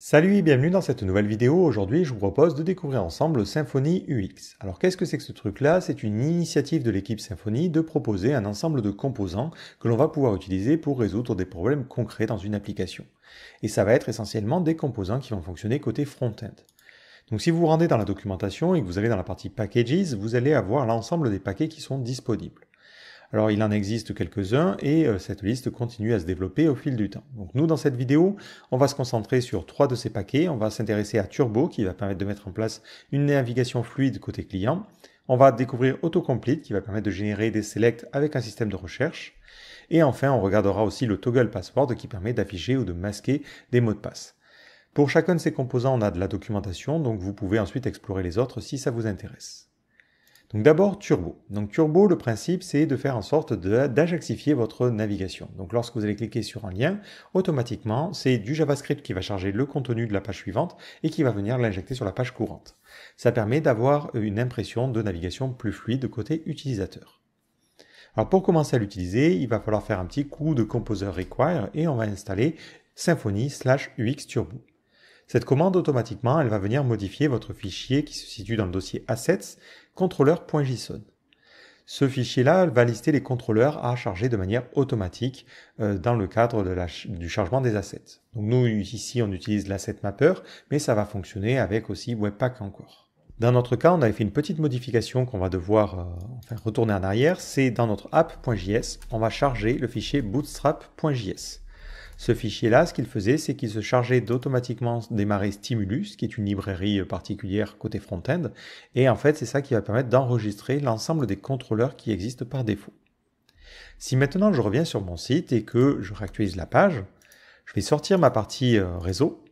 Salut et bienvenue dans cette nouvelle vidéo. Aujourd'hui, je vous propose de découvrir ensemble Symfony UX. Alors, qu'est-ce que c'est que ce truc-là? C'est une initiative de l'équipe Symfony de proposer un ensemble de composants que l'on va pouvoir utiliser pour résoudre des problèmes concrets dans une application. Et ça va être essentiellement des composants qui vont fonctionner côté front-end. Donc, si vous vous rendez dans la documentation et que vous allez dans la partie Packages, vous allez avoir l'ensemble des paquets qui sont disponibles. Alors il en existe quelques-uns et cette liste continue à se développer au fil du temps. Donc nous dans cette vidéo, on va se concentrer sur 3 de ces paquets. On va s'intéresser à Turbo qui va permettre de mettre en place une navigation fluide côté client. On va découvrir Autocomplete qui va permettre de générer des selects avec un système de recherche. Et enfin, on regardera aussi le Toggle Password qui permet d'afficher ou de masquer des mots de passe. Pour chacun de ces composants, on a de la documentation, donc vous pouvez ensuite explorer les autres si ça vous intéresse. Donc d'abord Turbo. Donc Turbo, le principe c'est de faire en sorte d'ajaxifier votre navigation. Donc lorsque vous allez cliquer sur un lien, automatiquement c'est du JavaScript qui va charger le contenu de la page suivante et qui va venir l'injecter sur la page courante. Ça permet d'avoir une impression de navigation plus fluide côté utilisateur. Alors pour commencer à l'utiliser, il va falloir faire un petit coup de Composer Require et on va installer Symfony/UX Turbo. Cette commande, automatiquement, elle va venir modifier votre fichier qui se situe dans le dossier Assets, contrôleur.json. Ce fichier-là va lister les contrôleurs à charger de manière automatique dans le cadre du chargement des assets. Donc nous, ici, on utilise l'asset mapper, mais ça va fonctionner avec aussi Webpack encore. Dans notre cas, on avait fait une petite modification qu'on va devoir retourner en arrière. C'est dans notre app.js, on va charger le fichier bootstrap.js. Ce fichier-là, ce qu'il faisait, c'est qu'il se chargeait d'automatiquement démarrer Stimulus, qui est une librairie particulière côté front-end, et en fait, c'est ça qui va permettre d'enregistrer l'ensemble des contrôleurs qui existent par défaut. Si maintenant je reviens sur mon site et que je réactualise la page, je vais sortir ma partie réseau,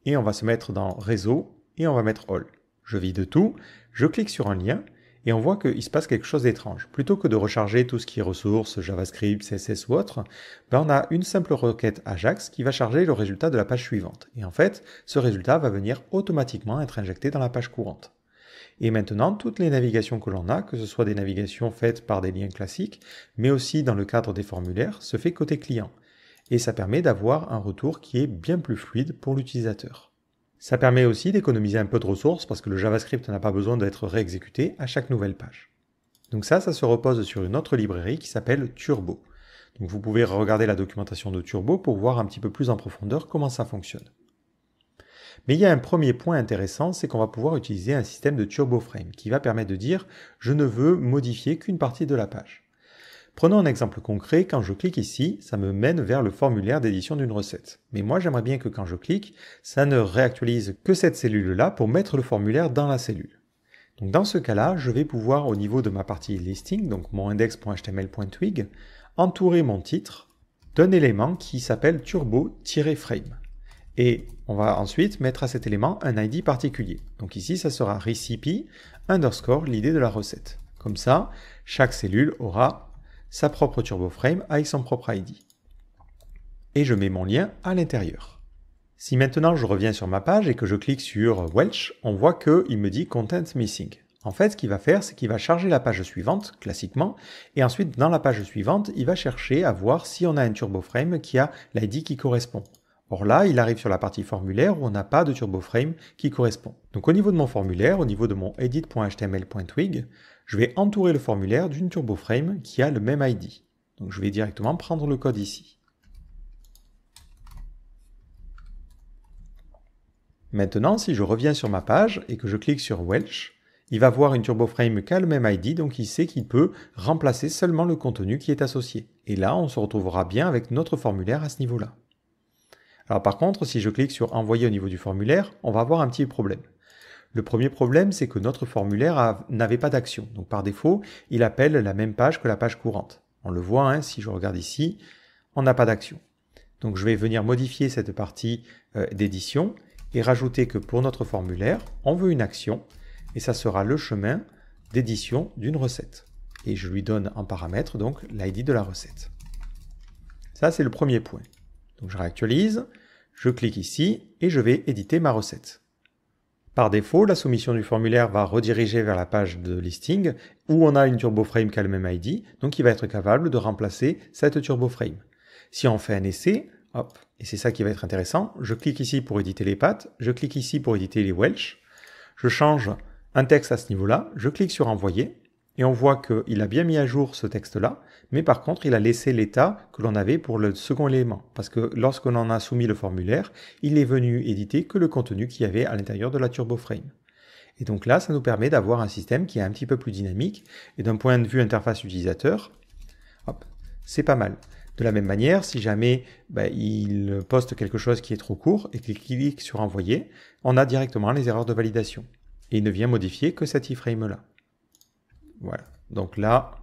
et on va se mettre dans réseau, et on va mettre All. Je vide tout, je clique sur un lien, et on voit qu'il se passe quelque chose d'étrange. Plutôt que de recharger tout ce qui est ressources, JavaScript, CSS ou autre, on a une simple requête Ajax qui va charger le résultat de la page suivante. Et en fait, ce résultat va venir automatiquement être injecté dans la page courante. Et maintenant, toutes les navigations que l'on a, que ce soit des navigations faites par des liens classiques, mais aussi dans le cadre des formulaires, se fait côté client. Et ça permet d'avoir un retour qui est bien plus fluide pour l'utilisateur. Ça permet aussi d'économiser un peu de ressources parce que le JavaScript n'a pas besoin d'être réexécuté à chaque nouvelle page. Donc ça se repose sur une autre librairie qui s'appelle Turbo. Donc vous pouvez regarder la documentation de Turbo pour voir un petit peu plus en profondeur comment ça fonctionne. Mais il y a un premier point intéressant, c'est qu'on va pouvoir utiliser un système de Turbo Frame qui va permettre de dire « je ne veux modifier qu'une partie de la page ». Prenons un exemple concret, quand je clique ici, ça me mène vers le formulaire d'édition d'une recette. Mais moi j'aimerais bien que quand je clique, ça ne réactualise que cette cellule-là pour mettre le formulaire dans la cellule. Donc dans ce cas-là, je vais pouvoir au niveau de ma partie listing, donc mon index.html.twig, entourer mon titre d'un élément qui s'appelle turbo-frame. Et on va ensuite mettre à cet élément un ID particulier. Donc ici, ça sera recipe _ l'idée de la recette. Comme ça, chaque cellule aura sa propre TurboFrame avec son propre ID. Et je mets mon lien à l'intérieur. Si maintenant je reviens sur ma page et que je clique sur Welch, on voit qu'il me dit Content Missing. En fait, ce qu'il va faire, c'est qu'il va charger la page suivante, classiquement, et ensuite, dans la page suivante, il va chercher à voir si on a un TurboFrame qui a l'ID qui correspond. Or là, il arrive sur la partie formulaire où on n'a pas de TurboFrame qui correspond. Donc au niveau de mon formulaire, au niveau de mon edit.html.twig, je vais entourer le formulaire d'une TurboFrame qui a le même ID. Donc je vais directement prendre le code ici. Maintenant, si je reviens sur ma page et que je clique sur Welch, il va voir une TurboFrame qui a le même ID, donc il sait qu'il peut remplacer seulement le contenu qui est associé. Et là, on se retrouvera bien avec notre formulaire à ce niveau-là. Alors par contre, si je clique sur Envoyer au niveau du formulaire, on va avoir un petit problème. Le premier problème, c'est que notre formulaire n'avait pas d'action. Donc par défaut, il appelle la même page que la page courante. On le voit, hein, si je regarde ici, on n'a pas d'action. Donc je vais venir modifier cette partie d'édition et rajouter que pour notre formulaire, on veut une action et ça sera le chemin d'édition d'une recette. Et je lui donne en paramètre donc l'ID de la recette. Ça, c'est le premier point. Donc je réactualise, je clique ici et je vais éditer ma recette. Par défaut, la soumission du formulaire va rediriger vers la page de listing où on a une TurboFrame qui a le même ID, donc il va être capable de remplacer cette TurboFrame. Si on fait un essai, Hop. Et c'est ça qui va être intéressant. Je clique ici pour éditer les paths, je clique ici pour éditer les Welsh, je change un texte à ce niveau-là, je clique sur envoyer, et on voit qu'il a bien mis à jour ce texte-là, mais par contre, il a laissé l'état que l'on avait pour le second élément, parce que lorsqu'on en a soumis le formulaire, il est venu éditer que le contenu qu'il y avait à l'intérieur de la TurboFrame. Et donc là, ça nous permet d'avoir un système qui est un petit peu plus dynamique, et d'un point de vue interface utilisateur, c'est pas mal. De la même manière, si jamais il poste quelque chose qui est trop court et qu'il clique sur envoyer, on a directement les erreurs de validation. Et il ne vient modifier que cet iframe-là. Voilà. Donc là,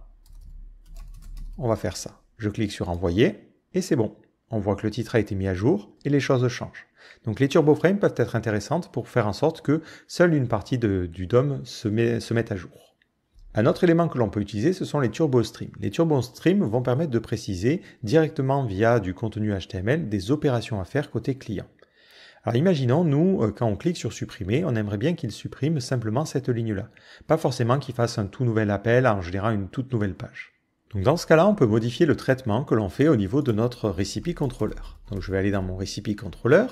on va faire ça. Je clique sur envoyer et c'est bon. On voit que le titre a été mis à jour et les choses changent. Donc les TurboFrame peuvent être intéressantes pour faire en sorte que seule une partie du DOM se mette à jour. Un autre élément que l'on peut utiliser, ce sont les TurboStream. Les TurboStream vont permettre de préciser directement via du contenu HTML des opérations à faire côté client. Alors imaginons, nous, quand on clique sur supprimer, on aimerait bien qu'il supprime simplement cette ligne-là. Pas forcément qu'il fasse un tout nouvel appel en générant une toute nouvelle page. Donc dans ce cas-là, on peut modifier le traitement que l'on fait au niveau de notre recipe controller. Donc je vais aller dans mon recipe controller,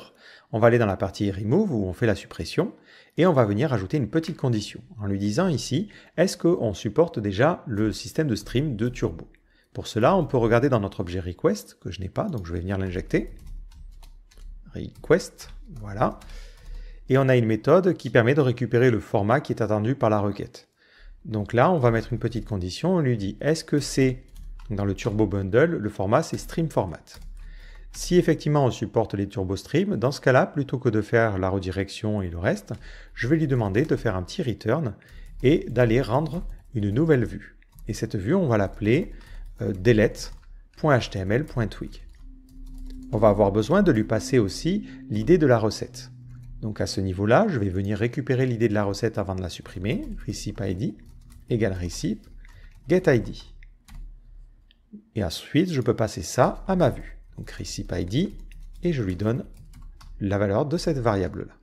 on va aller dans la partie remove où on fait la suppression, et on va venir ajouter une petite condition en lui disant ici, est-ce qu'on supporte déjà le système de stream de Turbo? Pour cela, on peut regarder dans notre objet request, que je n'ai pas, donc je vais venir l'injecter. Request, voilà. Et on a une méthode qui permet de récupérer le format qui est attendu par la requête. Donc là, on va mettre une petite condition, on lui dit, est-ce que c'est, dans le Turbo Bundle, le format c'est stream format. Si effectivement on supporte les TurboStream, dans ce cas-là, plutôt que de faire la redirection et le reste, je vais lui demander de faire un petit return et d'aller rendre une nouvelle vue. Et cette vue, on va l'appeler delete.html.twig. On va avoir besoin de lui passer aussi l'idée de la recette. Donc à ce niveau-là, je vais venir récupérer l'idée de la recette avant de la supprimer, receipt.id égale receipt getID. Et ensuite, je peux passer ça à ma vue. Donc receipt.id et je lui donne la valeur de cette variable-là.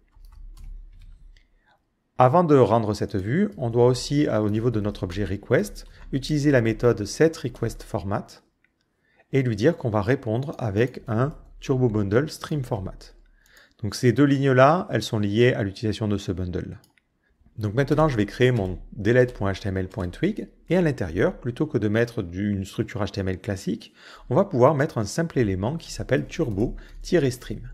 Avant de rendre cette vue, on doit aussi, au niveau de notre objet request, utiliser la méthode setRequestFormat et lui dire qu'on va répondre avec un Turbo Bundle Stream Format. Donc ces deux lignes-là, elles sont liées à l'utilisation de ce bundle. Donc maintenant, je vais créer mon delete.html.twig et à l'intérieur, plutôt que de mettre une structure HTML classique, on va pouvoir mettre un simple élément qui s'appelle turbo-stream.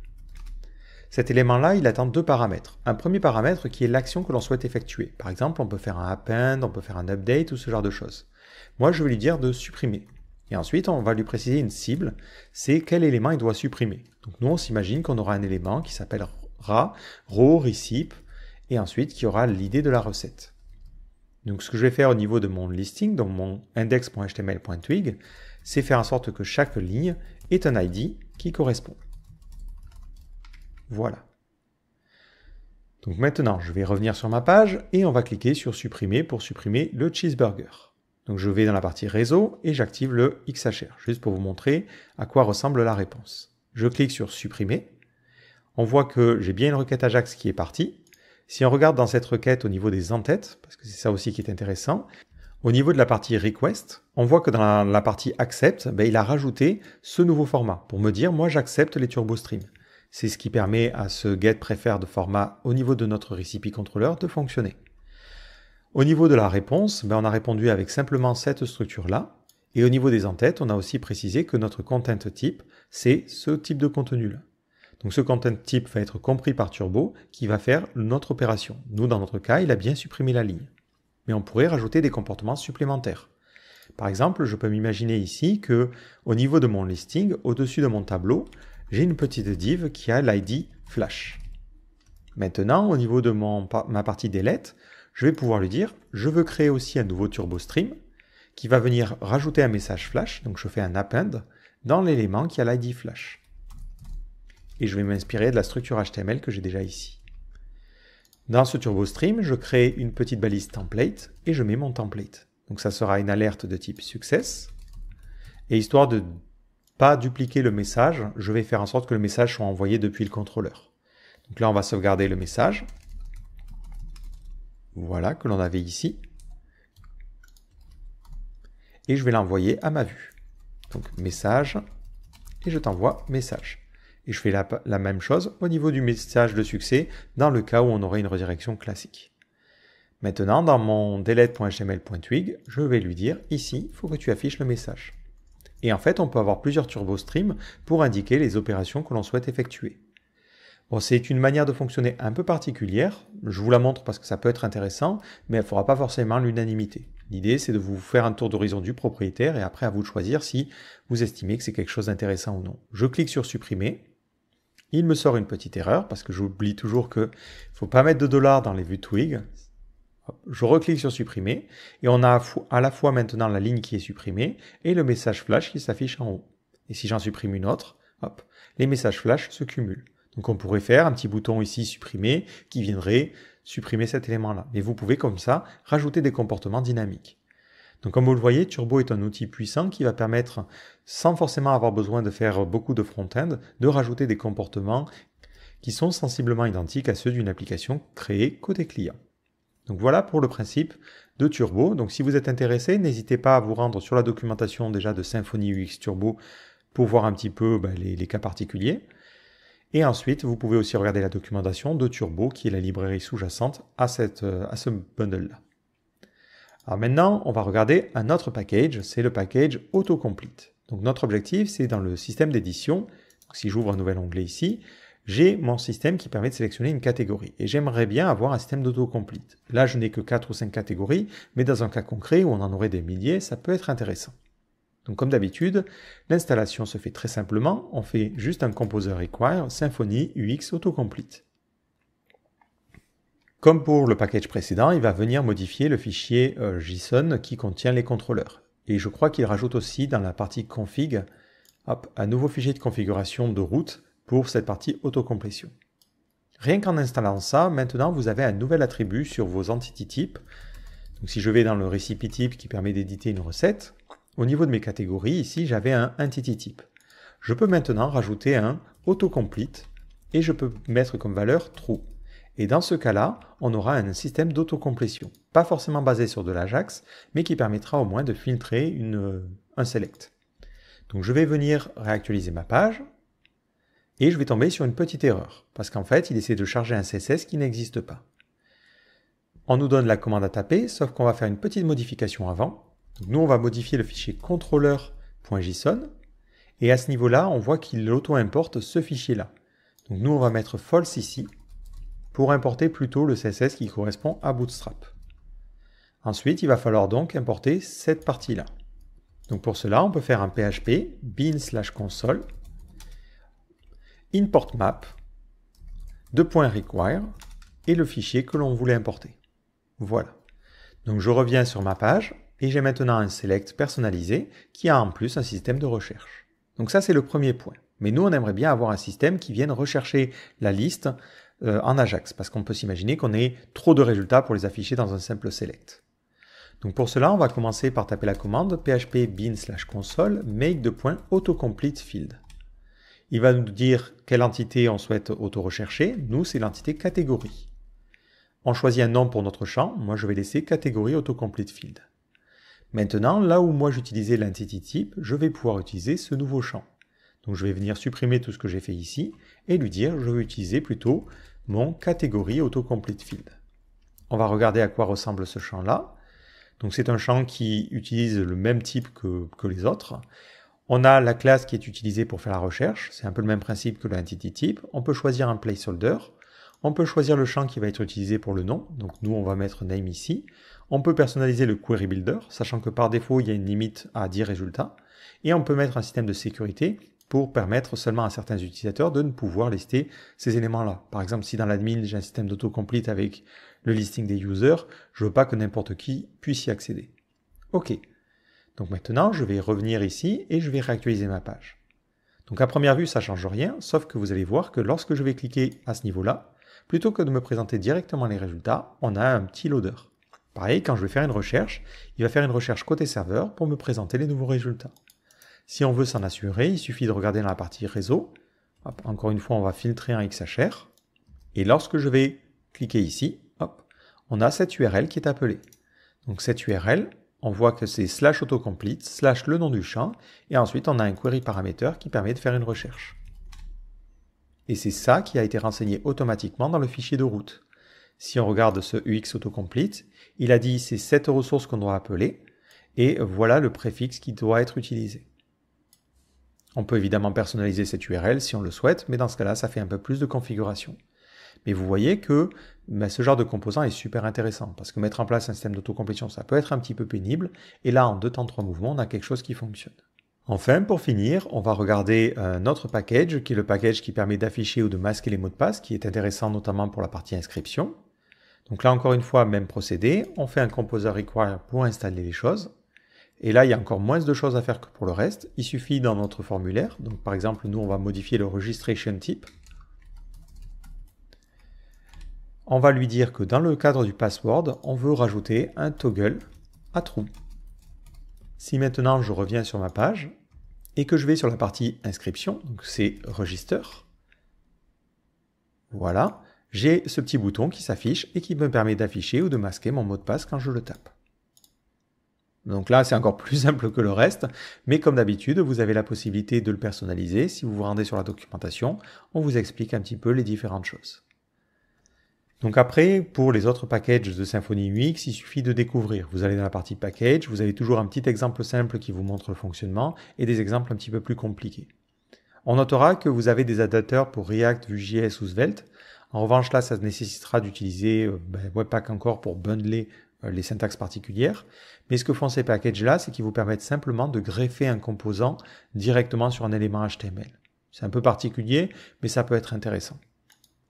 Cet élément-là, il attend deux paramètres. Un premier paramètre qui est l'action que l'on souhaite effectuer. Par exemple, on peut faire un append, on peut faire un update ou ce genre de choses. Moi, je vais lui dire de supprimer. Et ensuite, on va lui préciser une cible, c'est quel élément il doit supprimer. Donc nous, on s'imagine qu'on aura un élément qui s'appellera row, receipt, et ensuite qui aura l'idée de la recette. Donc ce que je vais faire au niveau de mon listing, donc mon index.html.twig, c'est faire en sorte que chaque ligne ait un ID qui correspond. Voilà. Donc maintenant, je vais revenir sur ma page et on va cliquer sur supprimer pour supprimer le cheeseburger. Donc je vais dans la partie réseau et j'active le XHR, juste pour vous montrer à quoi ressemble la réponse. Je clique sur supprimer. On voit que j'ai bien une requête Ajax qui est partie. Si on regarde dans cette requête au niveau des en-têtes, parce que c'est ça aussi qui est intéressant, au niveau de la partie request, on voit que dans la partie accept, il a rajouté ce nouveau format pour me dire moi j'accepte les TurboStream. C'est ce qui permet à ce getPreferred format au niveau de notre recipe controller de fonctionner. Au niveau de la réponse, on a répondu avec simplement cette structure-là. Et au niveau des en-têtes, on a aussi précisé que notre content type, c'est ce type de contenu-là. Donc ce content type va être compris par Turbo qui va faire notre opération. Nous, dans notre cas, il a bien supprimé la ligne. Mais on pourrait rajouter des comportements supplémentaires. Par exemple, je peux m'imaginer ici que au niveau de mon listing, au-dessus de mon tableau, j'ai une petite div qui a l'ID flash. Maintenant, au niveau de ma partie delete, je vais pouvoir lui dire, je veux créer aussi un nouveau TurboStream qui va venir rajouter un message flash, donc je fais un append dans l'élément qui a l'ID flash. Et je vais m'inspirer de la structure HTML que j'ai déjà ici. Dans ce TurboStream, je crée une petite balise template et je mets mon template. Donc ça sera une alerte de type success. Et histoire de ne pas dupliquer le message, je vais faire en sorte que le message soit envoyé depuis le contrôleur. Donc là, on va sauvegarder le message. Voilà, que l'on avait ici. Et je vais l'envoyer à ma vue. Donc message, et je t'envoie message. Et je fais la même chose au niveau du message de succès dans le cas où on aurait une redirection classique. Maintenant, dans mon delete.html.twig, je vais lui dire ici, il faut que tu affiches le message. Et en fait, on peut avoir plusieurs turbostreams pour indiquer les opérations que l'on souhaite effectuer. Bon, c'est une manière de fonctionner un peu particulière, je vous la montre parce que ça peut être intéressant, mais elle ne fera pas forcément l'unanimité. L'idée, c'est de vous faire un tour d'horizon du propriétaire et après à vous de choisir si vous estimez que c'est quelque chose d'intéressant ou non. Je clique sur supprimer. Il me sort une petite erreur parce que j'oublie toujours qu'il ne faut pas mettre de $ dans les vues Twig. Je reclique sur supprimer et on a à la fois maintenant la ligne qui est supprimée et le message flash qui s'affiche en haut. Et si j'en supprime une autre, hop, les messages flash se cumulent. Donc on pourrait faire un petit bouton ici supprimer qui viendrait supprimer cet élément-là. Mais vous pouvez comme ça rajouter des comportements dynamiques. Donc comme vous le voyez, Turbo est un outil puissant qui va permettre, sans forcément avoir besoin de faire beaucoup de front-end, de rajouter des comportements qui sont sensiblement identiques à ceux d'une application créée côté client. Donc voilà pour le principe de Turbo. Donc si vous êtes intéressé, n'hésitez pas à vous rendre sur la documentation déjà de Symfony UX Turbo pour voir un petit peu les cas particuliers. Et ensuite, vous pouvez aussi regarder la documentation de Turbo, qui est la librairie sous-jacente à ce bundle-là. Alors maintenant, on va regarder un autre package, c'est le package Autocomplete. Donc notre objectif, c'est dans le système d'édition, si j'ouvre un nouvel onglet ici, j'ai mon système qui permet de sélectionner une catégorie. Et j'aimerais bien avoir un système d'autocomplete. Là, je n'ai que 4 ou 5 catégories, mais dans un cas concret où on en aurait des milliers, ça peut être intéressant. Donc comme d'habitude, l'installation se fait très simplement, on fait juste un composer require Symfony UX Autocomplete. Comme pour le package précédent, il va venir modifier le fichier JSON qui contient les contrôleurs. Et je crois qu'il rajoute aussi dans la partie config un nouveau fichier de configuration de route pour cette partie autocomplétion. Rien qu'en installant ça, maintenant vous avez un nouvel attribut sur vos entity types. Donc si je vais dans le recipe type qui permet d'éditer une recette, au niveau de mes catégories, ici j'avais un entity type. Je peux maintenant rajouter un autocomplete et je peux mettre comme valeur true. Et dans ce cas-là, on aura un système d'autocomplétion. Pas forcément basé sur de l'Ajax, mais qui permettra au moins de filtrer un select. Donc je vais venir réactualiser ma page et je vais tomber sur une petite erreur. Parce qu'en fait, il essaie de charger un CSS qui n'existe pas. On nous donne la commande à taper, sauf qu'on va faire une petite modification avant. Donc nous, on va modifier le fichier controller.json. Et à ce niveau-là, on voit qu'il auto-importe ce fichier-là. Donc nous, on va mettre false ici, pour importer plutôt le CSS qui correspond à Bootstrap. Ensuite, il va falloir donc importer cette partie-là. Donc pour cela, on peut faire un PHP bin/console import map .require et le fichier que l'on voulait importer. Voilà. Donc je reviens sur ma page et j'ai maintenant un select personnalisé qui a en plus un système de recherche. Donc ça, c'est le premier point. Mais nous, on aimerait bien avoir un système qui vienne rechercher la liste en Ajax, parce qu'on peut s'imaginer qu'on ait trop de résultats pour les afficher dans un simple select. Donc pour cela, on va commencer par taper la commande php bin/console make .autocomplete field. Il va nous dire quelle entité on souhaite auto-rechercher. Nous, c'est l'entité catégorie. On choisit un nom pour notre champ. Moi, je vais laisser catégorie autocomplete field. Maintenant, là où moi j'utilisais l'entity type, je vais pouvoir utiliser ce nouveau champ. Donc je vais venir supprimer tout ce que j'ai fait ici et lui dire je veux utiliser plutôt mon catégorie autocomplete field. On va regarder à quoi ressemble ce champ-là. Donc c'est un champ qui utilise le même type que les autres. On a la classe qui est utilisée pour faire la recherche. C'est un peu le même principe que l'entity type. On peut choisir un placeholder. On peut choisir le champ qui va être utilisé pour le nom. Donc nous, on va mettre name ici. On peut personnaliser le query builder, sachant que par défaut, il y a une limite à 10 résultats. Et on peut mettre un système de sécurité pour permettre seulement à certains utilisateurs de ne pouvoir lister ces éléments-là. Par exemple, si dans l'admin, j'ai un système d'autocomplete avec le listing des users, je ne veux pas que n'importe qui puisse y accéder. OK. Donc maintenant, je vais revenir ici et je vais réactualiser ma page. Donc à première vue, ça ne change rien, sauf que vous allez voir que lorsque je vais cliquer à ce niveau-là, plutôt que de me présenter directement les résultats, on a un petit loader. Pareil, quand je vais faire une recherche, il va faire une recherche côté serveur pour me présenter les nouveaux résultats. Si on veut s'en assurer, il suffit de regarder dans la partie réseau. Hop, encore une fois, on va filtrer un XHR. Et lorsque je vais cliquer ici, hop, on a cette URL qui est appelée. Donc cette URL, on voit que c'est /autocomplete, / le nom du champ, et ensuite on a un query parameter qui permet de faire une recherche. Et c'est ça qui a été renseigné automatiquement dans le fichier de route. Si on regarde ce UX autocomplete, il a dit c'est cette ressource qu'on doit appeler et voilà le préfixe qui doit être utilisé. On peut évidemment personnaliser cette URL si on le souhaite, mais dans ce cas-là, ça fait un peu plus de configuration. Mais vous voyez que ce genre de composant est super intéressant parce que mettre en place un système d'autocomplétion, ça peut être un petit peu pénible. Et là, en 2 temps 3 mouvements, on a quelque chose qui fonctionne. Enfin, pour finir, on va regarder notre package, qui est le package qui permet d'afficher ou de masquer les mots de passe, qui est intéressant notamment pour la partie inscription. Donc là, encore une fois, même procédé, on fait un composer require pour installer les choses. Et là, il y a encore moins de choses à faire que pour le reste. Il suffit dans notre formulaire, donc par exemple, nous, on va modifier le registration type. On va lui dire que dans le cadre du password, on veut rajouter un toggle à true. Si maintenant je reviens sur ma page et que je vais sur la partie inscription, donc c'est register, voilà, j'ai ce petit bouton qui s'affiche et qui me permet d'afficher ou de masquer mon mot de passe quand je le tape. Donc là, c'est encore plus simple que le reste, mais comme d'habitude, vous avez la possibilité de le personnaliser. Si vous vous rendez sur la documentation, on vous explique un petit peu les différentes choses. Donc après, pour les autres packages de Symfony UX, il suffit de découvrir. Vous allez dans la partie package, vous avez toujours un petit exemple simple qui vous montre le fonctionnement et des exemples un petit peu plus compliqués. On notera que vous avez des adaptateurs pour React, Vue.js ou Svelte. En revanche, là, ça nécessitera d'utiliser Webpack encore pour bundler les syntaxes particulières. Mais ce que font ces packages-là, c'est qu'ils vous permettent simplement de greffer un composant directement sur un élément HTML. C'est un peu particulier, mais ça peut être intéressant.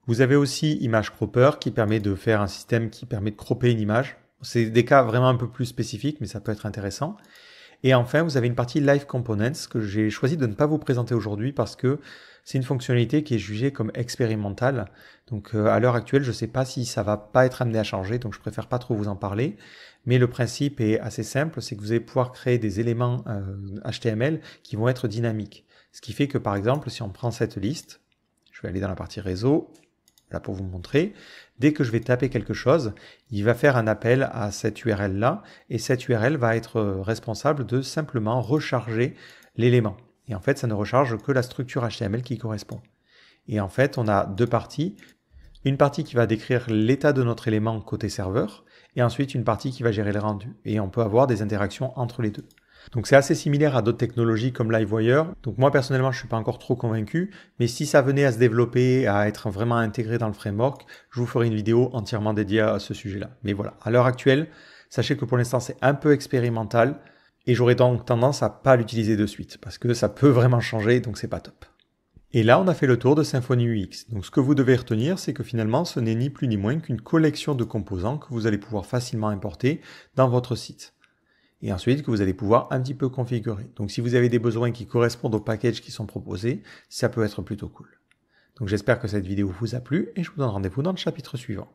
Vous avez aussi Image Cropper qui permet de faire un système qui permet de cropper une image. C'est des cas vraiment un peu plus spécifiques, mais ça peut être intéressant. Et enfin, vous avez une partie Live Components que j'ai choisi de ne pas vous présenter aujourd'hui parce que c'est une fonctionnalité qui est jugée comme expérimentale. Donc à l'heure actuelle, je ne sais pas si ça va pas être amené à changer, donc je préfère pas trop vous en parler. Mais le principe est assez simple, c'est que vous allez pouvoir créer des éléments HTML qui vont être dynamiques. Ce qui fait que par exemple, si on prend cette liste, je vais aller dans la partie réseau, là pour vous montrer, dès que je vais taper quelque chose, il va faire un appel à cette URL-là, et cette URL va être responsable de simplement recharger l'élément. Et en fait, ça ne recharge que la structure HTML qui correspond. Et en fait, on a 2 parties. Une partie qui va décrire l'état de notre élément côté serveur, et ensuite une partie qui va gérer le rendu. Et on peut avoir des interactions entre les deux. Donc c'est assez similaire à d'autres technologies comme Livewire. Donc moi personnellement je ne suis pas encore trop convaincu, mais si ça venait à se développer, à être vraiment intégré dans le framework, je vous ferai une vidéo entièrement dédiée à ce sujet-là. Mais voilà, à l'heure actuelle, sachez que pour l'instant c'est un peu expérimental et j'aurais donc tendance à pas l'utiliser de suite parce que ça peut vraiment changer, donc c'est pas top. Et là, on a fait le tour de Symfony UX. Donc ce que vous devez retenir, c'est que finalement, ce n'est ni plus ni moins qu'une collection de composants que vous allez pouvoir facilement importer dans votre site. Et ensuite que vous allez pouvoir un petit peu configurer. Donc si vous avez des besoins qui correspondent aux packages qui sont proposés, ça peut être plutôt cool. Donc j'espère que cette vidéo vous a plu et je vous donne rendez-vous dans le chapitre suivant.